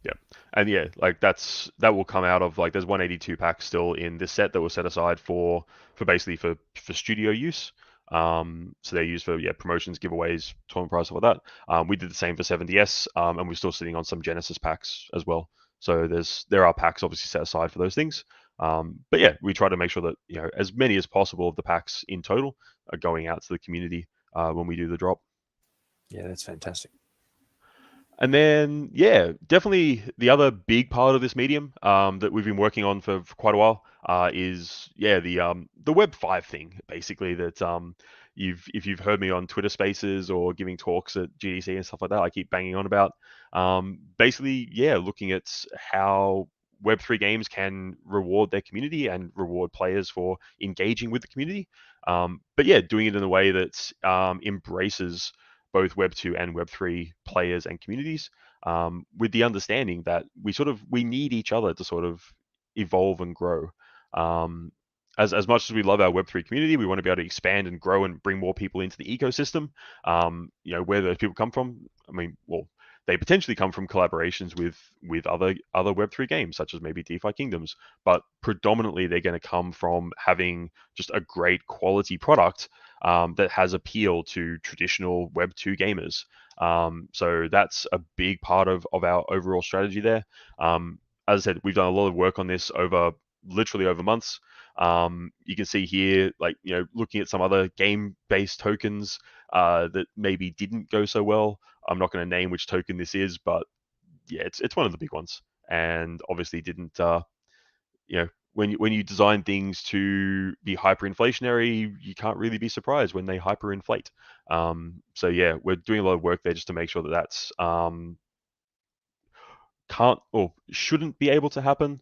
Yeah, and yeah, like that will come out of there's 182 packs still in this set that was set aside for basically for studio use. So they're used for promotions, giveaways, tournament prize, stuff like that. We did the same for 7DS, and we're still sitting on some Genesis packs as well. So there are packs obviously set aside for those things. But yeah, we try to make sure that as many as possible of the packs in total are going out to the community when we do the drop. Yeah, that's fantastic. And then, yeah, definitely the other big part of this medium that we've been working on for quite a while is the Web 5 thing, basically. That if you've heard me on Twitter Spaces or giving talks at GDC and stuff like that, I keep banging on about. Basically, looking at how Web3 games can reward their community and reward players for engaging with the community. But yeah, doing it in a way that embraces both Web 2 and Web 3 players and communities, with the understanding that we need each other to sort of evolve and grow. As much as we love our Web 3 community, we want to be able to expand and grow and bring more people into the ecosystem. Where those people come from, I mean, well, they potentially come from collaborations with other Web 3 games, such as maybe DeFi Kingdoms, but predominantly they're going to come from having just a great quality product that has appeal to traditional Web 2 gamers. So that's a big part of our overall strategy there. As I said, we've done a lot of work on this literally over months. You can see here, looking at some other game-based tokens that maybe didn't go so well. I'm not going to name which token this is, but yeah, it's one of the big ones, and obviously didn't. When you design things to be hyperinflationary, you can't really be surprised when they hyperinflate. So yeah, we're doing a lot of work there just to make sure that that's can't or shouldn't be able to happen.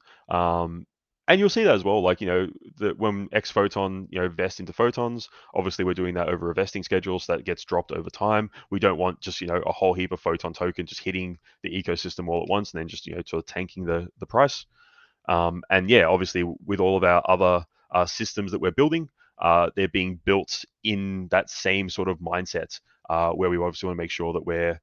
And you'll see that as well, like, that when X Photon, vest into photons, obviously we're doing that over a vesting schedule, so that gets dropped over time. We don't want just, a whole heap of photon token just hitting the ecosystem all at once and then just, sort of tanking the price. And yeah, obviously with all of our other systems that we're building, they're being built in that same sort of mindset, where we obviously want to make sure that we're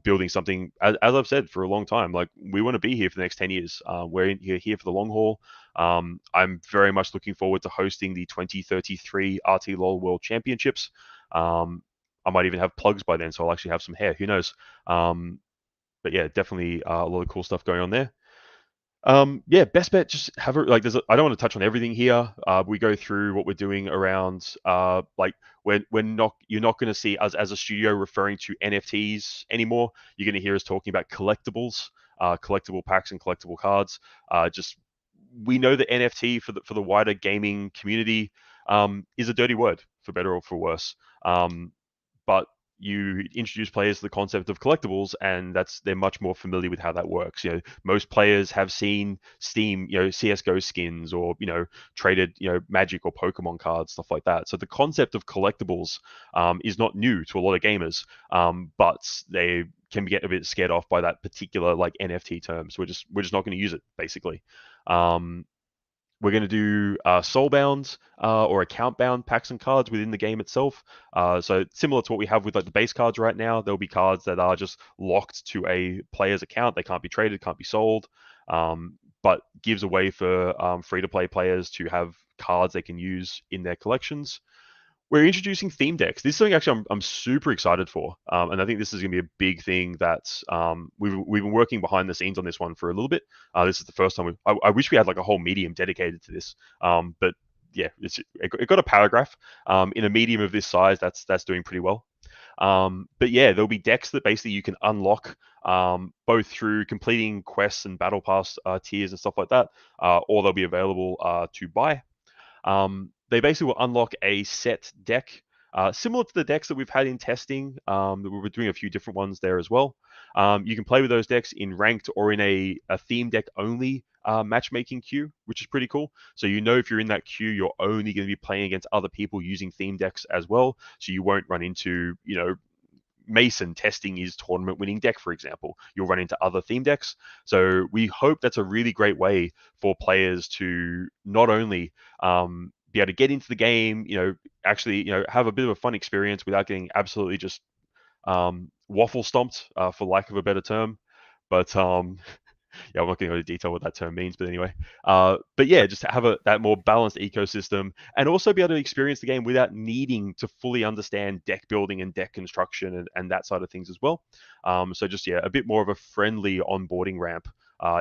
building something, as I've said for a long time, like we want to be here for the next 10 years. We're here for the long haul. I'm very much looking forward to hosting the 2033 RTLOL World Championships. I might even have plugs by then, so I'll actually have some hair. Who knows? But yeah, definitely a lot of cool stuff going on there. Yeah, best bet. Just have it like I don't want to touch on everything here. We go through what we're doing around. Like you're not going to see us as a studio referring to NFTs anymore. You're going to hear us talking about collectibles, collectible packs and collectible cards. Just we know that NFT for the wider gaming community is a dirty word, for better or for worse. But you introduce players to the concept of collectibles, and they're much more familiar with how that works. Most players have seen Steam, CS:GO skins, or traded, Magic or Pokemon cards, stuff like that. So the concept of collectibles is not new to a lot of gamers, but they can get a bit scared off by that particular like NFT term. So we're just not going to use it basically. We're going to do soulbound or account-bound packs and cards within the game itself. So similar to what we have with like the base cards right now, there'll be cards that are just locked to a player's account. They can't be traded, can't be sold, but gives a way for free-to-play players to have cards they can use in their collections. We're introducing theme decks. This is something actually I'm super excited for, and I think this is going to be a big thing that we've been working behind the scenes on this one for a little bit. This is the first time I wish we had like a whole medium dedicated to this, but yeah, it got a paragraph in a medium of this size. That's doing pretty well. But yeah, there'll be decks that basically you can unlock both through completing quests and battle pass tiers and stuff like that, or they'll be available to buy. They basically will unlock a set deck, similar to the decks that we've had in testing. We're doing a few different ones there as well. You can play with those decks in ranked or in a theme deck only matchmaking queue, which is pretty cool. So if you're in that queue, you're only going to be playing against other people using theme decks as well. So you won't run into, Mason testing his tournament winning deck, for example. You'll run into other theme decks. So we hope that's a really great way for players to not only be able to get into the game, actually, have a bit of a fun experience without getting absolutely just waffle stomped, for lack of a better term. But yeah, I'm not going to go into detail what that term means, but anyway. But yeah, just have that more balanced ecosystem and also be able to experience the game without needing to fully understand deck building and deck construction and that side of things as well. So just, yeah, a bit more of a friendly onboarding ramp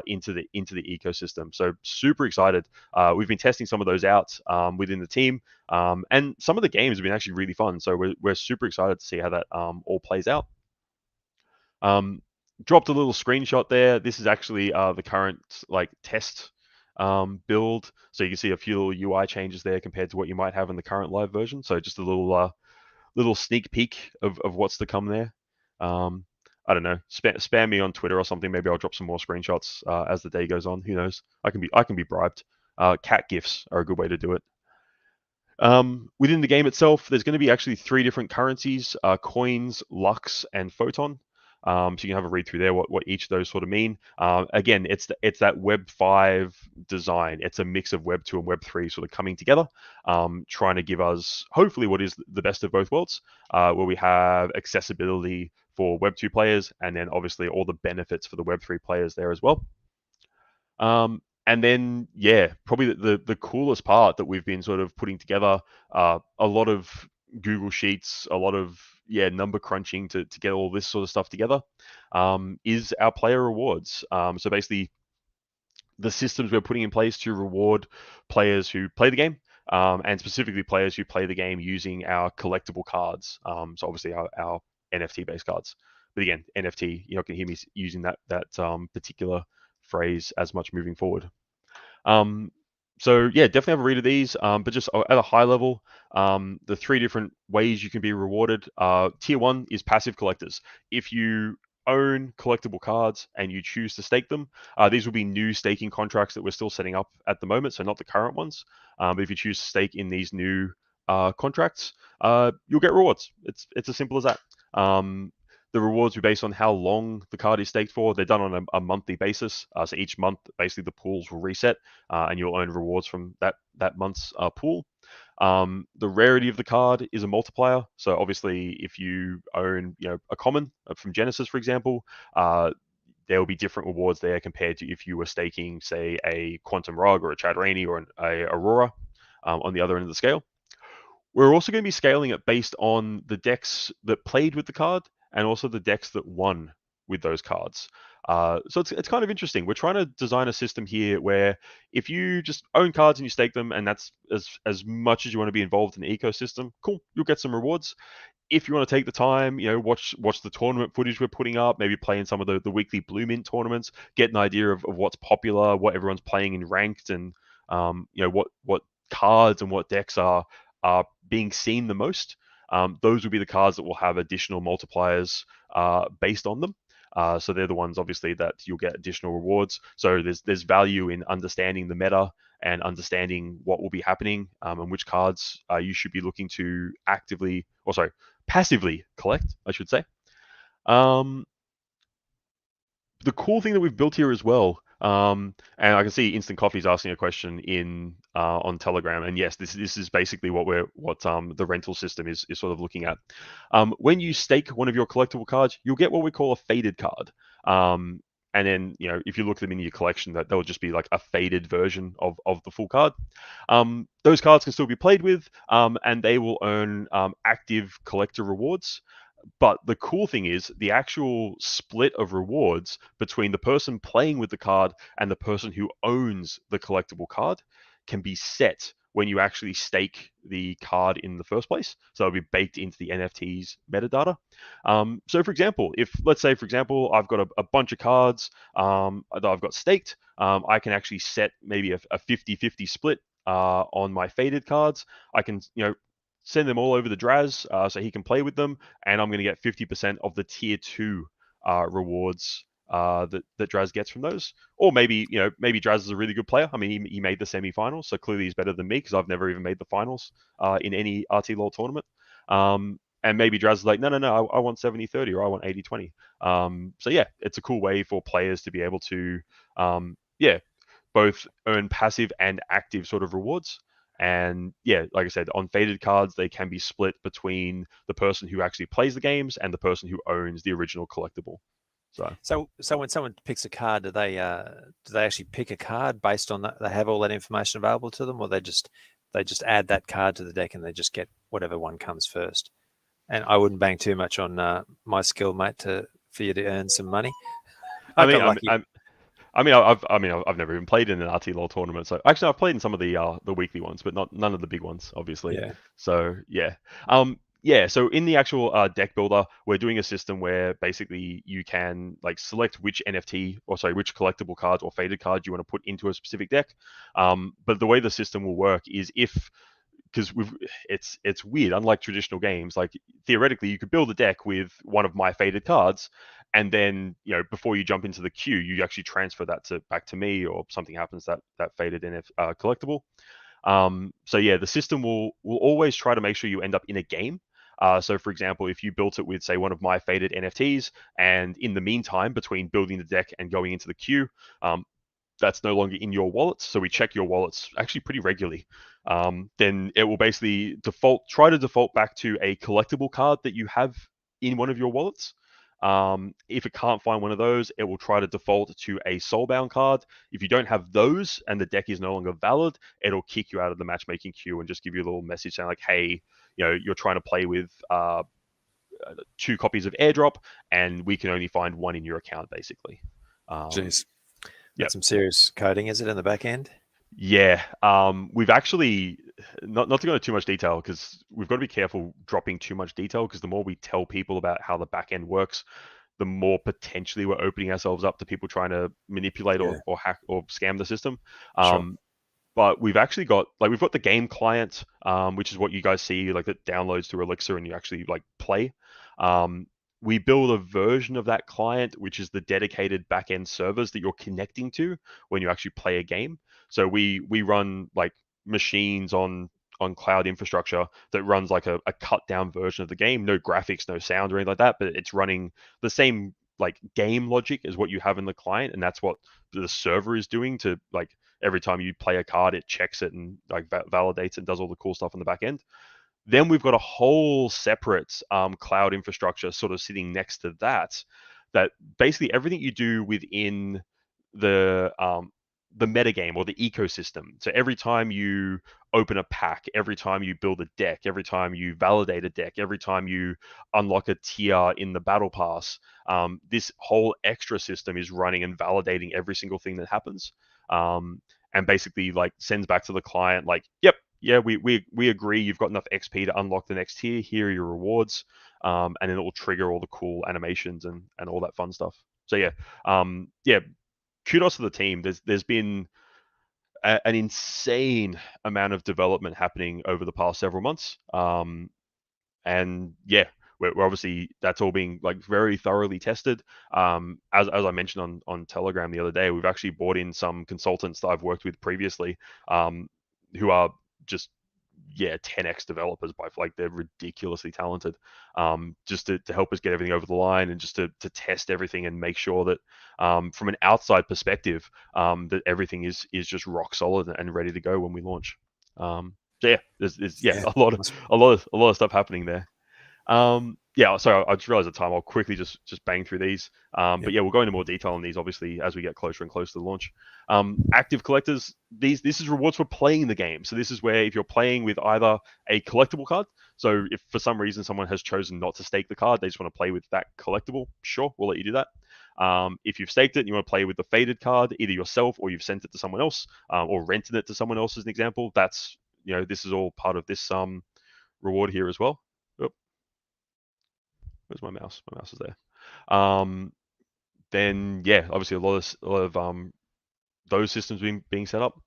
into the ecosystem. So super excited. We've been testing some of those out within the team, and some of the games have been actually really fun. So we're super excited to see how that all plays out. Dropped a little screenshot there. This is actually the current test build. So you can see a few little UI changes there compared to what you might have in the current live version. So just a little sneak peek of what's to come there. I don't know. Spam me on Twitter or something. Maybe I'll drop some more screenshots as the day goes on. Who knows? I can be bribed. Cat gifs are a good way to do it. Within the game itself, there's going to be actually 3 different currencies: coins, lux, and photon. So you can have a read through there what each of those sort of mean. Again, it's that Web 5 design. It's a mix of Web 2 and Web 3 sort of coming together, trying to give us hopefully what is the best of both worlds, where we have accessibility for Web 2 players and then obviously all the benefits for the Web 3 players there as well. And then, yeah, probably the coolest part that we've been sort of putting together, a lot of Google Sheets, a lot of number crunching to get all this sort of stuff together, is our player rewards. So basically, the systems we're putting in place to reward players who play the game, and specifically players who play the game using our collectible cards. So obviously our NFT-based cards. But again, NFT, you're not going to hear me using that particular phrase as much moving forward. So yeah, definitely have a read of these, but just at a high level, the 3 different ways you can be rewarded. Tier 1 is passive collectors. If you own collectible cards and you choose to stake them, these will be new staking contracts that we're still setting up at the moment, so not the current ones. But if you choose to stake in these new contracts, you'll get rewards. It's as simple as that. The rewards will be based on how long the card is staked for. They're done on a monthly basis. So each month, basically, the pools will reset, and you'll earn rewards from that month's pool. The rarity of the card is a multiplier. So obviously, if you own, a common from Genesis, for example, there will be different rewards there compared to if you were staking, say, a Quantum Rug or a Chad Rainey or a Aurora on the other end of the scale. We're also going to be scaling it based on the decks that played with the card and also the decks that won with those cards. So it's kind of interesting. We're trying to design a system here where if you just own cards and you stake them, and that's as much as you want to be involved in the ecosystem, cool, you'll get some rewards. If you want to take the time, watch the tournament footage we're putting up, maybe play in some of the weekly Blue Mint tournaments, get an idea of what's popular, what everyone's playing in ranked, and what cards and what decks are being seen the most. Those will be the cards that will have additional multipliers based on them. So they're the ones, obviously, that you'll get additional rewards. So there's value in understanding the meta and understanding what will be happening and which cards you should be looking to passively collect, I should say. The cool thing that we've built here as well, and I can see Instant Coffee's asking a question on Telegram, and yes, this is basically what the rental system is sort of looking at. When you stake one of your collectible cards, you'll get what we call a faded card. And then, if you look at them in your collection, that will just be like a faded version of the full card. Those cards can still be played with, and they will earn active collector rewards. But the cool thing is the actual split of rewards between the person playing with the card and the person who owns the collectible card can be set when you actually stake the card in the first place. So it'll be baked into the NFT's metadata. So for example, let's say, I've got a bunch of cards that I've got staked, I can actually set maybe a 50-50 split on my faded cards. I can, send them all over the Draz so he can play with them, and I'm going to get 50% of the tier 2 rewards that Draz gets from those. Or maybe Draz is a really good player. I mean, he made the semi-finals, so clearly he's better than me because I've never even made the finals in any RTLOL tournament. And maybe Draz is like, no, I want 70-30 or I want 80-20. So yeah, it's a cool way for players to be able to, both earn passive and active sort of rewards. And yeah, like I said, on faded cards, they can be split between the person who actually plays the games and the person who owns the original collectible. So when someone picks a card, do they actually pick a card based on that? They have all that information available to them, or they just add that card to the deck and they just get whatever one comes first? And I wouldn't bang too much on my skill, mate, for you to earn some money. I've never even played in an RTLOL tournament. So actually, I've played in some of the weekly ones, but none of the big ones, obviously. Yeah. So yeah, So in the actual deck builder, we're doing a system where basically you can select which which collectible cards or faded cards you want to put into a specific deck. But the way the system will work is because it's weird. Unlike traditional games, theoretically, you could build a deck with one of my faded cards, and then before you jump into the queue, you actually transfer that back to me, or something happens that faded collectible. So yeah, the system will always try to make sure you end up in a game. So for example, if you built it with, say, one of my faded NFTs, and in the meantime, between building the deck and going into the queue, that's no longer in your wallets. So we check your wallets actually pretty regularly. Then it will basically try to default back to a collectible card that you have in one of your wallets. If it can't find one of those, it will try to default to a soulbound card. If you don't have those and the deck is no longer valid, it'll kick you out of the matchmaking queue and just give you a little message saying hey, you're trying to play with 2 copies of airdrop, and we can only find 1 in your account, basically. Jeez. That's some serious coding, is it, in the back end? Yeah. We've actually, not to go into too much detail, because we've got to be careful dropping too much detail, because the more we tell people about how the back end works, the more potentially we're opening ourselves up to people trying to manipulate or hack or scam the system. Sure. But we've actually got we've got the game client, which is what you guys see, that downloads through Elixir and you actually play. we build a version of that client, which is the dedicated backend servers that you're connecting to when you actually play a game. So we run like machines on cloud infrastructure that runs like a cut down version of the game, no graphics, no sound or anything like that, but it's running the same like game logic as what you have in the client, and that's what the server is doing to like every time you play a card, it checks it and like validates and does all the cool stuff on the back end. Then we've got a whole separate cloud infrastructure sort of sitting next to that. That basically everything you do within the metagame or the ecosystem. So every time you open a pack, every time you build a deck, every time you validate a deck, every time you unlock a tier in the battle pass, this whole extra system is running and validating every single thing that happens. And basically like sends back to the client like, yep, yeah, we agree you've got enough XP to unlock the next tier. Here are your rewards. And then it will trigger all the cool animations and all that fun stuff. So yeah, kudos to the team. There's been an insane amount of development happening over the past several months. And yeah, we're obviously that's all being like very thoroughly tested. As I mentioned on Telegram the other day, we've actually brought in some consultants that I've worked with previously, who are just 10x developers by like they're ridiculously talented, just to help us get everything over the line and just to test everything and make sure that from an outside perspective that everything is just rock solid and ready to go when we launch. So yeah, there's a lot of stuff happening there. Sorry, I just realized the time. I'll quickly just bang through these. But yeah, we'll go into more detail on these obviously as we get closer and closer to the launch. Active collectors, this is rewards for playing the game. So this is where if you're playing with either a collectible card, so if for some reason someone has chosen not to stake the card, they just want to play with that collectible, sure, we'll let you do that. If you've staked it and you want to play with the faded card, either yourself or you've sent it to someone else, or rented it to someone else as an example, that's, this is all part of this reward here as well. Where's my mouse? My mouse is there. Then yeah, obviously a lot of those systems being set up,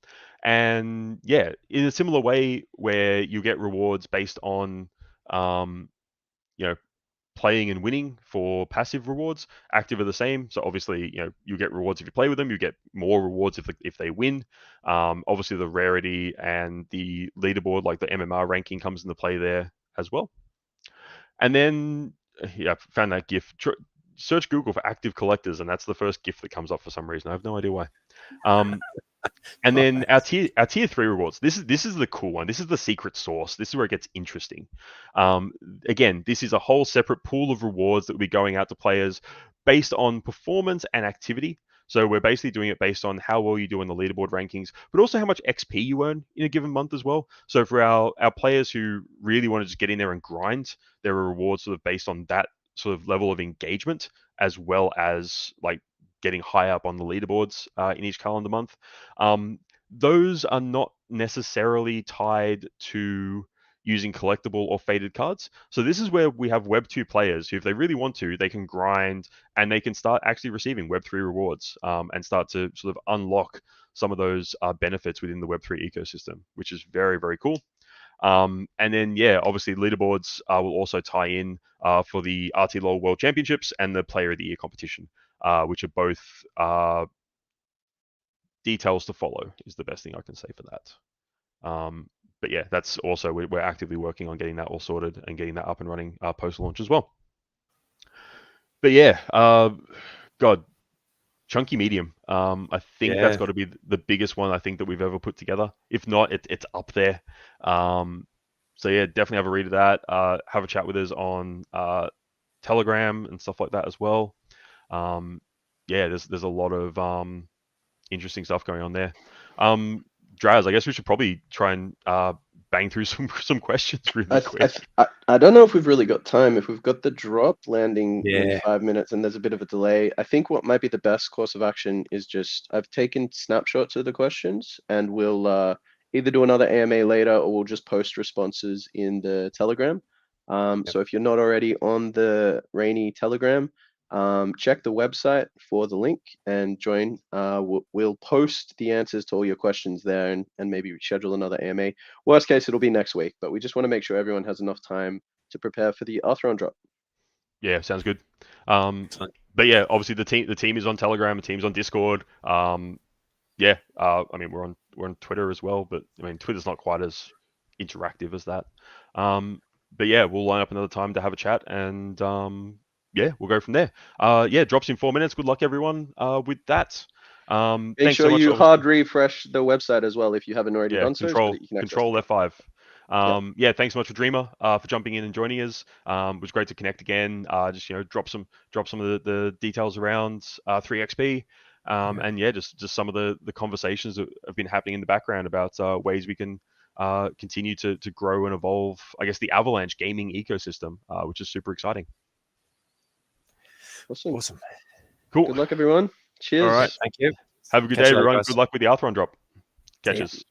and yeah, in a similar way where you get rewards based on playing and winning for passive rewards. Active are the same, so obviously you get rewards if you play with them. You get more rewards if they win. Obviously the rarity and the leaderboard, like the MMR ranking, comes into play there as well. And then I found that GIF. Search Google for active collectors, and that's the first GIF that comes up for some reason. I have no idea why. And then our tier 3 rewards. This is the cool one. This is the secret sauce. This is where it gets interesting. Again, this is a whole separate pool of rewards that will be going out to players based on performance and activity. So we're basically doing it based on how well you do in the leaderboard rankings, but also how much XP you earn in a given month as well. So for our players who really want to just get in there and grind, there are rewards sort of based on that sort of level of engagement, as well as like getting high up on the leaderboards in each calendar month. Those are not necessarily tied to using collectible or faded cards. So this is where we have Web 2 players who, if they really want to, they can grind and they can start actually receiving Web 3 rewards and start to sort of unlock some of those benefits within the Web 3 ecosystem, which is very, very cool. And then, yeah, obviously leaderboards will also tie in for the RTLOL World Championships and the Player of the Year competition, which are both details to follow, is the best thing I can say for that. But yeah, that's also, we're actively working on getting that all sorted and getting that up and running post-launch as well. But yeah, God, Chunky Medium. I think that's got to be the biggest one I think that we've ever put together. If not, it's up there. So yeah, definitely have a read of that. Have a chat with us on Telegram and stuff like that as well. Yeah, there's a lot of interesting stuff going on there. Draz, I guess we should probably try and bang through some questions really quick. I don't know if we've really got time. If we've got the drop landing in 5 minutes and there's a bit of a delay, I think what might be the best course of action is just, I've taken snapshots of the questions and we'll either do another AMA later or we'll just post responses in the Telegram. So if you're not already on the Raini Telegram, check the website for the link and join. We'll post the answers to all your questions there and maybe schedule another AMA. Worst case, it'll be next week, but we just want to make sure everyone has enough time to prepare for the Arthron drop. Yeah, sounds good. But yeah, obviously the team is on Telegram, the team's on Discord. Yeah, I mean we're on Twitter as well, but I mean Twitter's not quite as interactive as that. But yeah, we'll line up another time to have a chat, and yeah, we'll go from there. Yeah, drops in 4 minutes. Good luck everyone with that. Make Thanks sure so much. you Obviously. hard refresh the website as well if you haven't already Yeah, done so that you can access control it. F5. Yeah, thanks so much for Dreamer for jumping in and joining us. It was great to connect again. Just drop some of the details around 3XP. And yeah, just some of the conversations that have been happening in the background about ways we can continue to grow and evolve, I guess, the Avalanche gaming ecosystem, which is super exciting. Awesome. Cool. Good luck, everyone. Cheers. All right. Thank you. Have a good Catch day, you later, everyone. guys. Good luck with the Outrun drop. Catch See ya. us.